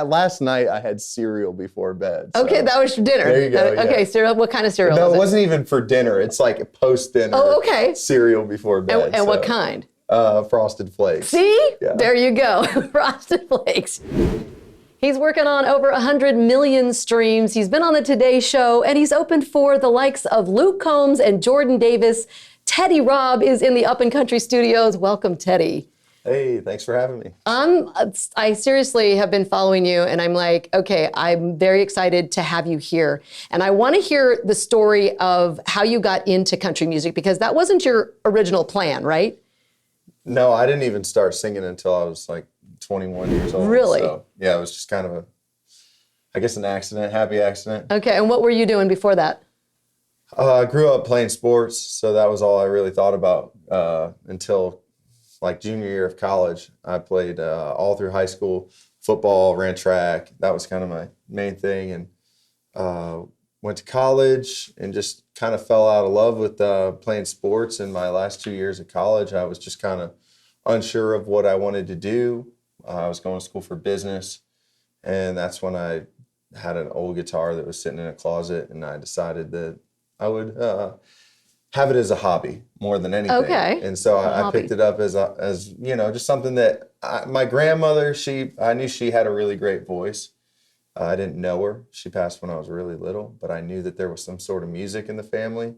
Last night I had cereal before bed. So. Okay, that was for dinner. There you go. Okay, yeah. cereal. What kind of cereal? No, is it wasn't even for dinner. It's like post-dinner okay. cereal before bed. And what kind? Frosted Flakes. See? Yeah. There you go. Frosted Flakes. He's working on over 100 million streams. He's been on the Today Show, and he's opened for the likes of Luke Combs and Jordan Davis. Teddy Robb is in the Up and Country studios. Welcome, Teddy. Hey, thanks for having me. I seriously have been following you, and I'm like, okay, I'm very excited to have you here. And I want to hear the story of how you got into country music, because that wasn't your original plan, right? No, I didn't even start singing until I was like 21 years old. Really? So, yeah, it was just kind of I guess an accident, happy accident. Okay, and what were you doing before that? I grew up playing sports, so that was all I really thought about until like junior year of college. I played all through high school, football, ran track. That was kind of my main thing. And went to college and just kind of fell out of love with playing sports. In my last 2 years of college, I was just kind of unsure of what I wanted to do. I was going to school for business. And that's when I had an old guitar that was sitting in a closet. And I decided that I would have it as a hobby more than anything. Okay. And so I picked it up as you know, just something that my grandmother, I knew she had a really great voice. I didn't know her. She passed when I was really little, but I knew that there was some sort of music in the family.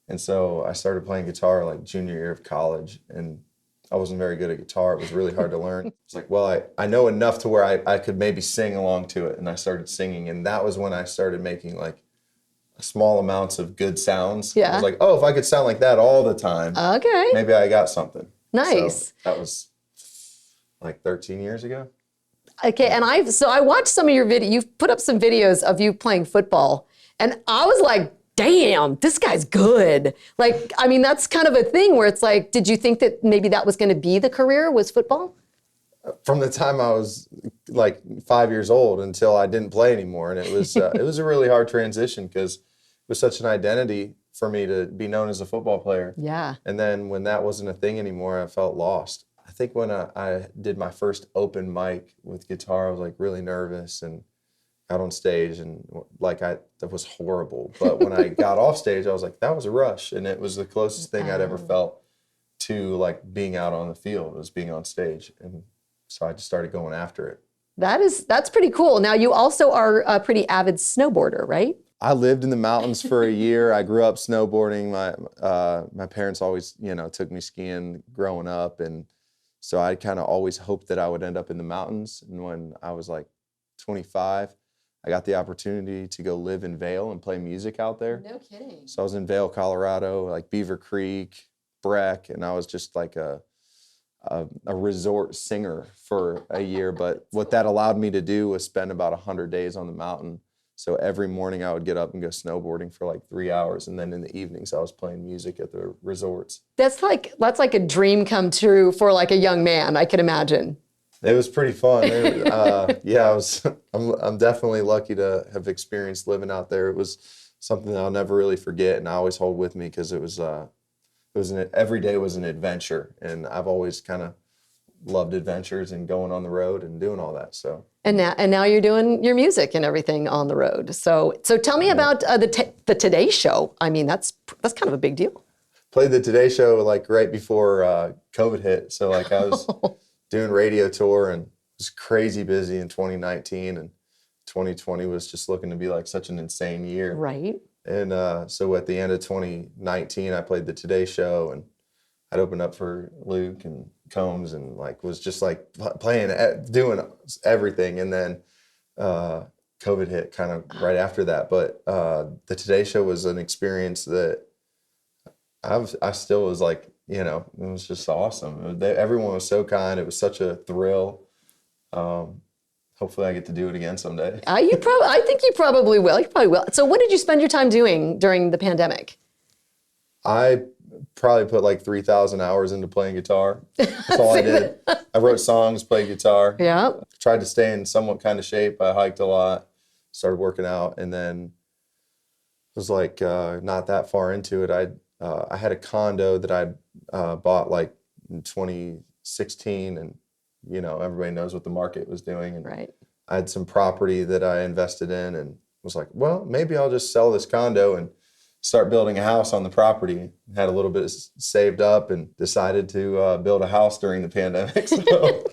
And so I started playing guitar like junior year of college, and I wasn't very good at guitar. It was really hard to learn. It's like, well, I know enough to where I could maybe sing along to it. And I started singing, and that was when I started making like small amounts of good sounds. Yeah. I was like, oh, if I could sound like that all the time, Okay. maybe I got something. Nice. So that was like 13 years ago. Okay, and I watched some of your video. You've put up some videos of you playing football, and I was like, damn, this guy's good. Like, I mean, that's kind of a thing where it's like, did you think that maybe that was going to be the career, was football? From the time I was like 5 years old until I didn't play anymore. And it was a really hard transition because it was such an identity for me to be known as a football player. Yeah. And then when that wasn't a thing anymore, I felt lost. I think when I did my first open mic with guitar, I was like really nervous and got on stage, and that was horrible. But when I got off stage, I was like, that was a rush. And it was the closest thing I'd ever felt to like being out on the field, was being on stage. And so I just started going after it. That's pretty cool. Now, you also are a pretty avid snowboarder, right? I lived in the mountains for a year. I grew up snowboarding. My parents always, took me skiing growing up. And so I kind of always hoped that I would end up in the mountains. And when I was like 25, I got the opportunity to go live in Vail and play music out there. No kidding. So I was in Vail, Colorado, like Beaver Creek, Breck, and I was just like a resort singer for a year. But what that allowed me to do was spend about 100 days on the mountain. So every morning I would get up and go snowboarding for like 3 hours. And then in the evenings I was playing music at the resorts. That's like a dream come true for like a young man, I can imagine. It was pretty fun. I'm definitely lucky to have experienced living out there. It was something that I'll never really forget, and I always hold with me because every day was an adventure, and I've always kind of loved adventures and going on the road and doing all that. So. And now you're doing your music and everything on the road. So tell me about the Today Show. I mean, that's kind of a big deal. Played the Today Show like right before COVID hit. So like I was doing radio tour and was crazy busy in 2019, and 2020 was just looking to be like such an insane year. Right. And so at the end of 2019, I played the Today Show, and I'd opened up for Luke and Combs, and like was just like playing, doing everything. And then COVID hit kind of right after that. But the Today Show was an experience that I still was like, it was just awesome. Everyone was so kind. It was such a thrill. Hopefully I get to do it again someday. I think you probably will. You probably will. So what did you spend your time doing during the pandemic? I probably put like 3,000 hours into playing guitar. That's all I did. I wrote songs, played guitar. Yeah. Tried to stay in somewhat kind of shape. I hiked a lot, started working out, and then was like not that far into it. I had a condo that I'd bought like in 2016, and everybody knows what the market was doing. And right. I had some property that I invested in and was like, well, maybe I'll just sell this condo and start building a house on the property. Had a little bit saved up and decided to build a house during the pandemic. So,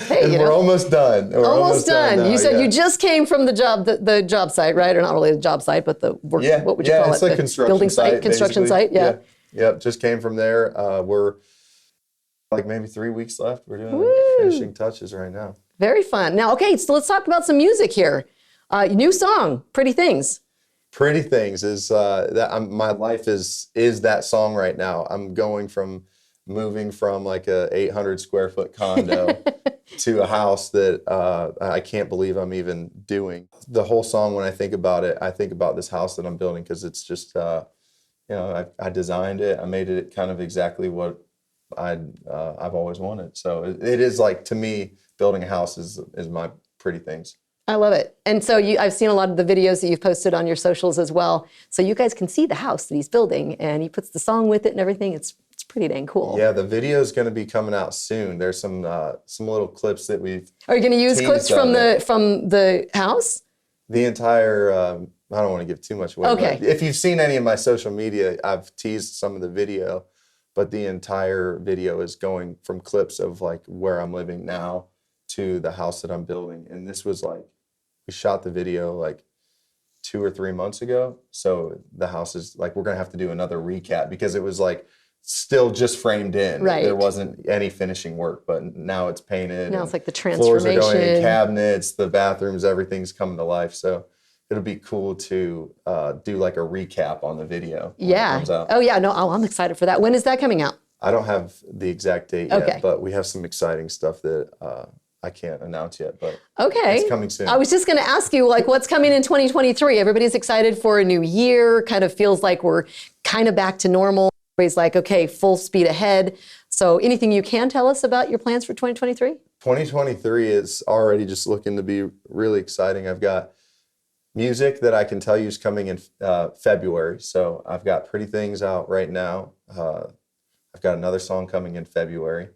hey, we're almost done. We're almost done. now, You said you just came from the job site, right? Or not really the job site, but the work. Yeah, what would you call it? It's a construction building site. Construction site. Yeah. Yep. Just came from there. We're like maybe 3 weeks left. We're doing finishing touches right now. Very fun. Now, okay, so let's talk about some music here. New song, "Pretty Things." Pretty Things is my life is that song right now. I'm moving from like a 800 square foot condo to a house that I can't believe I'm even doing. The whole song, when I think about it, I think about this house that I'm building because it's just, I designed it. I made it kind of exactly what I've always wanted. So it is like, to me, building a house is my Pretty Things. I love it. And so I've seen a lot of the videos that you've posted on your socials as well. So you guys can see the house that he's building, and he puts the song with it and everything. It's pretty dang cool. Yeah, the video is going to be coming out soon. There's some little clips that we've. Are you going to use clips from the house? The entire. I don't want to give too much away. Okay. If you've seen any of my social media, I've teased some of the video, but the entire video is going from clips of like where I'm living now to the house that I'm building. And this was like, we shot the video like 2 or 3 months ago. So the house is like, we're going to have to do another recap because it was like still just framed in. Right. There wasn't any finishing work, but now it's painted. Now it's like the transformation. Floors are going in, cabinets, the bathrooms, everything's coming to life. So it'll be cool to do like a recap on the video. Yeah. When it comes out. Oh yeah. No, I'm excited for that. When is that coming out? I don't have the exact date yet, but we have some exciting stuff that I can't announce yet, but it's coming soon. I was just going to ask you, like, what's coming in 2023? Everybody's excited for a new year. Kind of feels like we're kind of back to normal. Everybody's like, okay, full speed ahead. So anything you can tell us about your plans for 2023? 2023 is already just looking to be really exciting. I've got music that I can tell you is coming in February. So I've got Pretty Things out right now. I've got another song coming in February.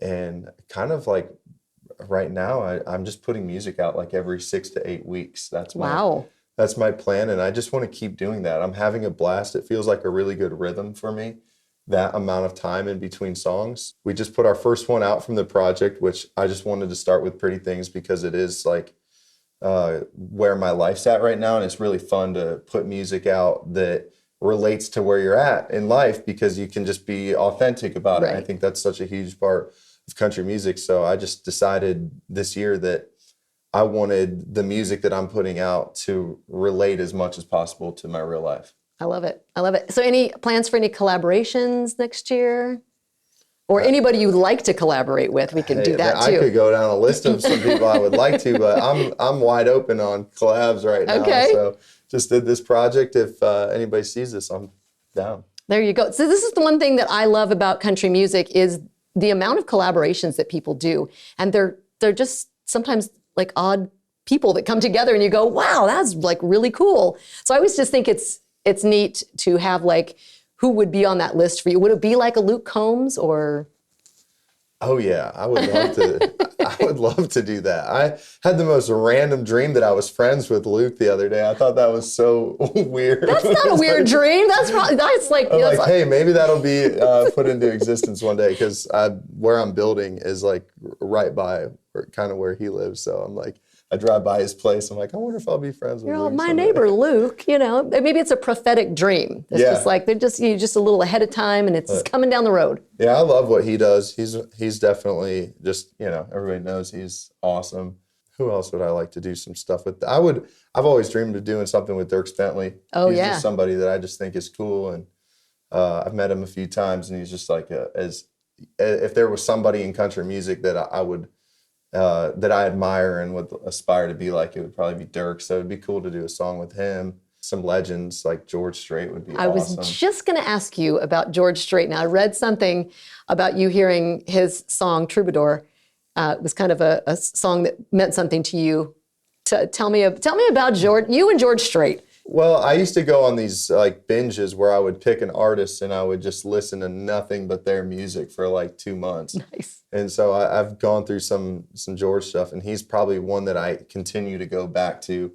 And kind of like right now, I'm just putting music out like every 6 to 8 weeks. That's my plan. And I just want to keep doing that. I'm having a blast. It feels like a really good rhythm for me, that amount of time in between songs. We just put our first one out from the project, which I just wanted to start with Pretty Things because it is like where my life's at right now. And it's really fun to put music out that relates to where you're at in life because you can just be authentic about it. And I think that's such a huge part of country music. So I just decided this year that I wanted the music that I'm putting out to relate as much as possible to my real life. I love it. I love it. So any plans for any collaborations next year? Or anybody you'd like to collaborate with? We can do that too. I could go down a list of some people I would like to, but I'm wide open on collabs right now. Okay. So just did this project. If anybody sees this, I'm down. There you go. So this is the one thing that I love about country music is the amount of collaborations that people do. And they're just sometimes like odd people that come together and you go, wow, that's like really cool. So I always just think it's neat to have like, who would be on that list for you? Would it be like a Luke Combs or? Oh yeah, I would love to. I would love to do that. I had the most random dream that I was friends with Luke the other day. I thought that was so weird. That's not a weird dream. That's like. I'm like, hey, maybe that'll be put into existence one day because where I'm building is like right by kind of where he lives. So I'm like, I drive by his place. I'm like, I wonder if I'll be friends with Luke. My someday. neighbor Luke, maybe it's a prophetic dream. It's just like they're just a little ahead of time and it's coming down the road. Yeah, I love what he does. He's definitely just, everybody knows he's awesome. Who else would I like to do some stuff with? I've always dreamed of doing something with Dirk Bentley. He's just somebody that I just think is cool. And I've met him a few times and he's just like, if there was somebody in country music that I would, that I admire and would aspire to be like, it would probably be Dirk. So it'd be cool to do a song with him. Some legends like George Strait would be awesome. I was just going to ask you about George Strait. Now, I read something about you hearing his song Troubadour. It was kind of a song that meant something to you. Tell me about George, you and George Strait. Well, I used to go on these like binges where I would pick an artist and I would just listen to nothing but their music for like 2 months. Nice. And so I've gone through some George stuff, and he's probably one that I continue to go back to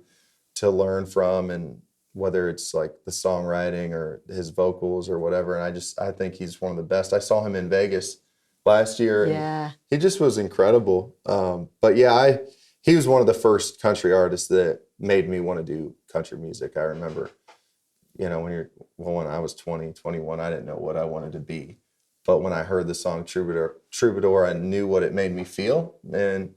learn from, and whether it's like the songwriting or his vocals or whatever. And I think he's one of the best. I saw him in Vegas last year, Yeah. and he just was incredible. But yeah, he was one of the first country artists that made me want to do country music. I remember, when I was 20, 21, I didn't know what I wanted to be. But when I heard the song Troubadour, I knew what it made me feel. And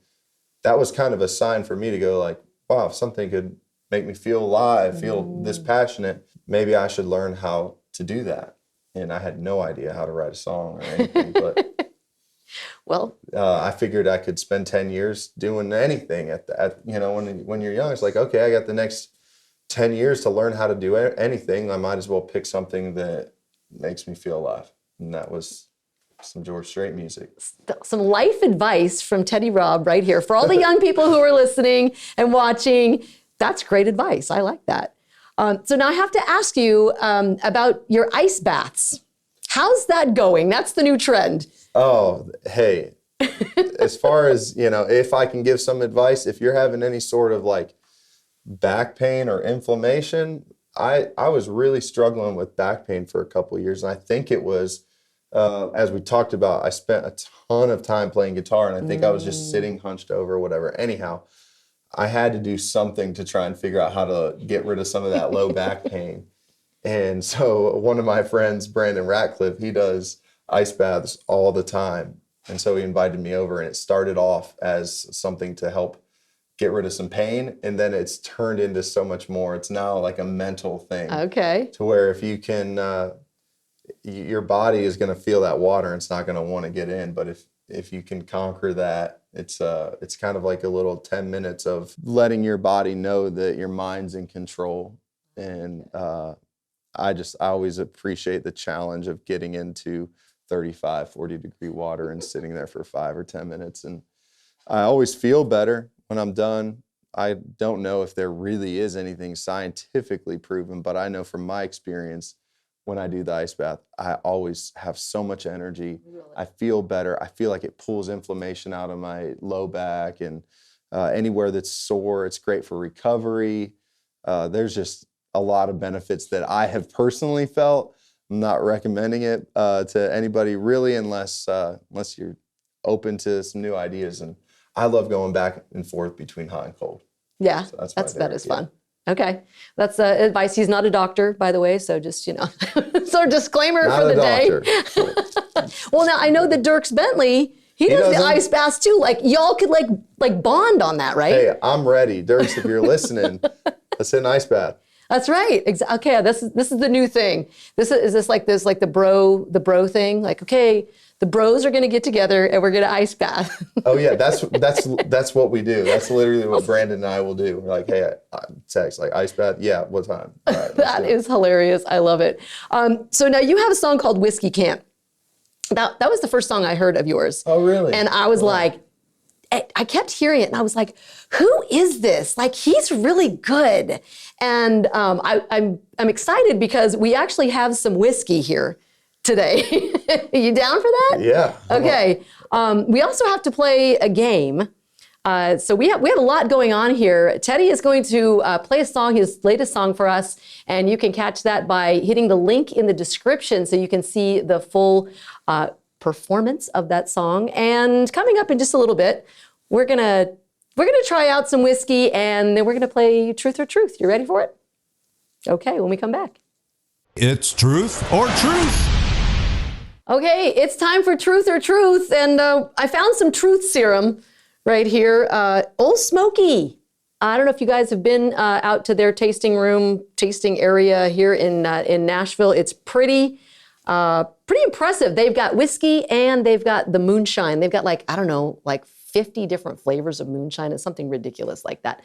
that was kind of a sign for me to go like, wow, if something could make me feel alive, feel this passionate, maybe I should learn how to do that. And I had no idea how to write a song or anything, but Well, I figured I could spend 10 years doing anything when you're young. It's like, okay, I got the next 10 years to learn how to do anything. I might as well pick something that makes me feel alive. And that was some George Strait music. some life advice from Teddy Robb right here for all the young people who are listening and watching. That's great advice. I like that. So now I have to ask you about your ice baths. How's that going? That's the new trend. Oh, hey, as far as, if I can give some advice, if you're having any sort of like back pain or inflammation, I was really struggling with back pain for a couple of years. And I think it was, as we talked about, I spent a ton of time playing guitar, and I think I was just sitting hunched over or whatever. Anyhow, I had to do something to try and figure out how to get rid of some of that low back pain. And so one of my friends, Brandon Ratcliffe, he does ice baths all the time. And so he invited me over, and it started off as something to help get rid of some pain. And then it's turned into so much more. It's now like a mental thing. Okay. To where if you can, your body is going to feel that water and it's not going to want to get in. But if you can conquer that, it's kind of like a little 10 minutes of letting your body know that your mind's in control. And I always appreciate the challenge of getting into 35, 40 degree water and sitting there for 5 or 10 minutes. And I always feel better when I'm done. I don't know if there really is anything scientifically proven, but I know from my experience, when I do the ice bath, I always have so much energy. Really? I feel better. I feel like it pulls inflammation out of my low back, and anywhere that's sore. It's great for recovery. There's just a lot of benefits that I have personally felt. I'm not recommending it to anybody really, unless you're open to some new ideas. And I love going back and forth between hot and cold. Yeah, So that is fun. Okay, that's advice. He's not a doctor, by the way, so just, sort of disclaimer Not for a the day. doctor. Well, now I know that Dirks Bentley, he does the ice baths too. Like y'all could like bond on that, right? Hey, I'm ready. Dirks, if you're listening, let's hit an ice bath. That's right. Okay, this is the new thing. Is this like the bro thing? Like, okay, the bros are gonna get together and we're gonna ice bath. Oh yeah, that's what we do. That's literally what Brandon and I will do. We're like, hey, I text like ice bath. Yeah, what time? All right, That is hilarious. I love it. So now you have a song called Whiskey Camp. That was the first song I heard of yours. Oh really? And I was like, I kept hearing it, and I was like, who is this? Like, he's really good. And I'm excited because we actually have some whiskey here today. You down for that? Yeah. Okay. We also have to play a game. So we have a lot going on here. Teddy is going to play a song, his latest song for us, and you can catch that by hitting the link in the description so you can see the full performance of that song. And coming up in just a little bit, we're gonna try out some whiskey, and then we're gonna play Truth or Truth. You ready for it? Okay, when we come back. It's Truth or Truth. Okay, it's time for Truth or Truth, and I found some truth serum right here. Old Smoky. I don't know if you guys have been out to their tasting area here in Nashville. It's pretty impressive. They've got whiskey and they've got the moonshine. They've got like 50 different flavors of moonshine. It's something ridiculous like that.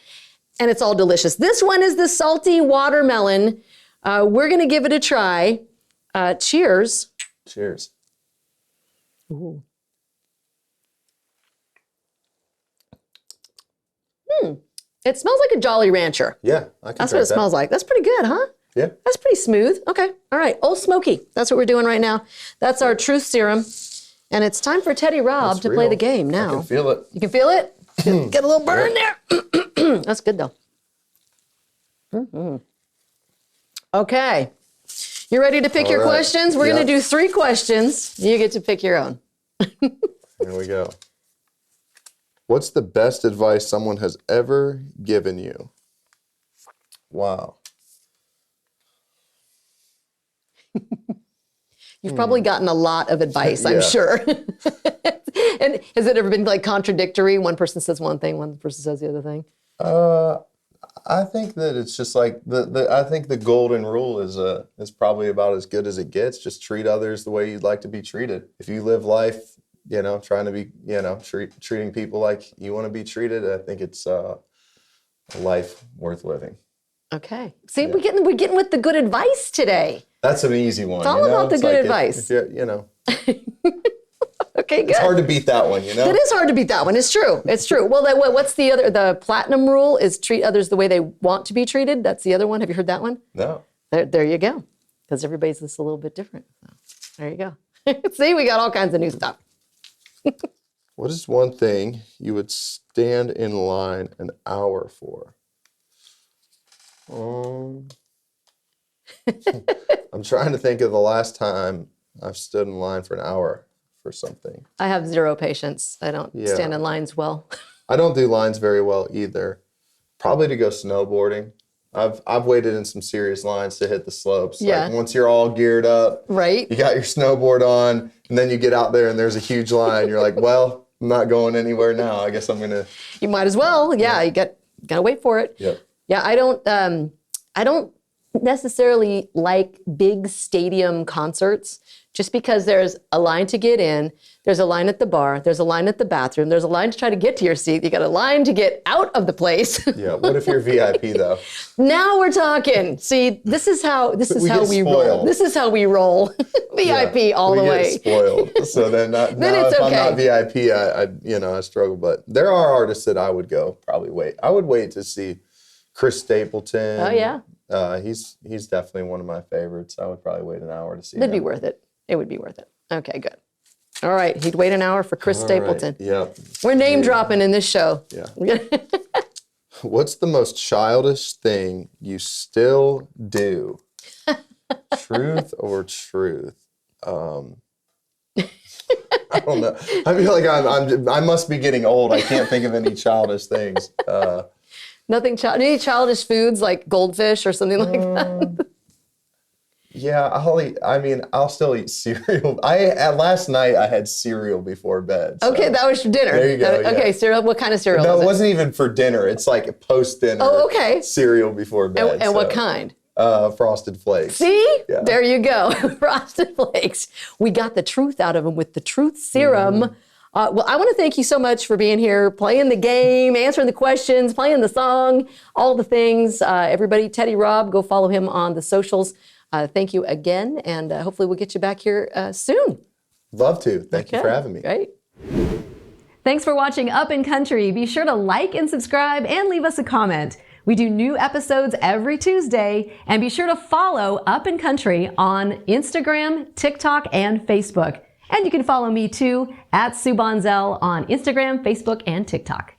And it's all delicious. This one is the salty watermelon. We're gonna give it a try. Cheers. Cheers. Ooh. It smells like a Jolly Rancher. Yeah, I can. That's what it smells like. That's pretty good, huh? Yeah. That's pretty smooth. Okay. All right. Old Smoky. That's what we're doing right now. That's our truth serum. And it's time for Teddy Robb to play the game now. I can feel it. You can feel it? Get a little burn there. That's good, though. Okay. You ready to pick your questions? We're going to do 3 questions. You get to pick your own. Here we go. What's the best advice someone has ever given you? Wow. You've probably gotten a lot of advice, I'm sure. And has it ever been like contradictory? One person says one thing, one person says the other thing. I think that it's just like I think the golden rule is probably about as good as it gets. Just treat others the way you'd like to be treated. If you live life, trying to be, treating people like you want to be treated, I think it's a life worth living. Okay. See, we're getting with the good advice today. That's an easy one. It's all about the good advice. Okay, good. It's hard to beat that one, It is hard to beat that one. It's true. It's true. Well, what's the other? The platinum rule is treat others the way they want to be treated. That's the other one. Have you heard that one? No. There you go. Because everybody's just a little bit different. So, there you go. See, we got all kinds of new stuff. What is one thing you would stand in line an hour for? I'm trying to think of the last time I've stood in line for an hour for something. I have zero patience. I don't stand in lines well. I don't do lines very well either. Probably to go snowboarding. I've waited in some serious lines to hit the slopes. Yeah. Like once you're all geared up, right? You got your snowboard on, and then you get out there and there's a huge line. You're like, well, I'm not going anywhere now. I guess I'm gonna. You might as well. Yeah, you gotta wait for it. Yep. Yeah, I don't necessarily like big stadium concerts just because there's a line to get in, there's a line at the bar, there's a line at the bathroom, there's a line to try to get to your seat, you got a line to get out of the place. Yeah, what if you're VIP though? Now we're talking. See, this is how we spoiled. roll. This is how we roll. VIP all the way. We get spoiled. So then, Then now it's if okay. I'm not VIP, I struggle. But there are artists that I would go probably wait. I would wait to see Chris Stapleton. Oh yeah. He's definitely one of my favorites. I would probably wait an hour to see It'd him. be worth it. It would be worth it. Okay, good. All right, he'd wait an hour for Chris Stapleton. Right. Yep. We're name dropping in this show. Yeah. What's the most childish thing you still do? Truth or truth? I don't know. I feel like I must be getting old. I can't think of any childish things. Nothing any childish foods like goldfish or something like that. Yeah, I'll still eat cereal. Last night I had cereal before bed. So. Okay, that was for dinner. There you go. Okay, cereal. What kind of cereal? No, is it wasn't even for dinner. It's like post-dinner. Oh, okay. Cereal before bed. And what kind? Frosted Flakes. See? Yeah. There you go. Frosted Flakes. We got the truth out of them with the truth serum. Mm-hmm. Well, I want to thank you so much for being here, playing the game, answering the questions, playing the song, all the things. Everybody, Teddy Robb, go follow him on the socials. Thank you again, and hopefully we'll get you back here soon. Love to. Thank you for having me. Great. Thanks for watching Up in Country. Be sure to like and subscribe and leave us a comment. We do new episodes every Tuesday, and be sure to follow Up in Country on Instagram, TikTok, and Facebook. And you can follow me too at Sue Bonzell on Instagram, Facebook, and TikTok.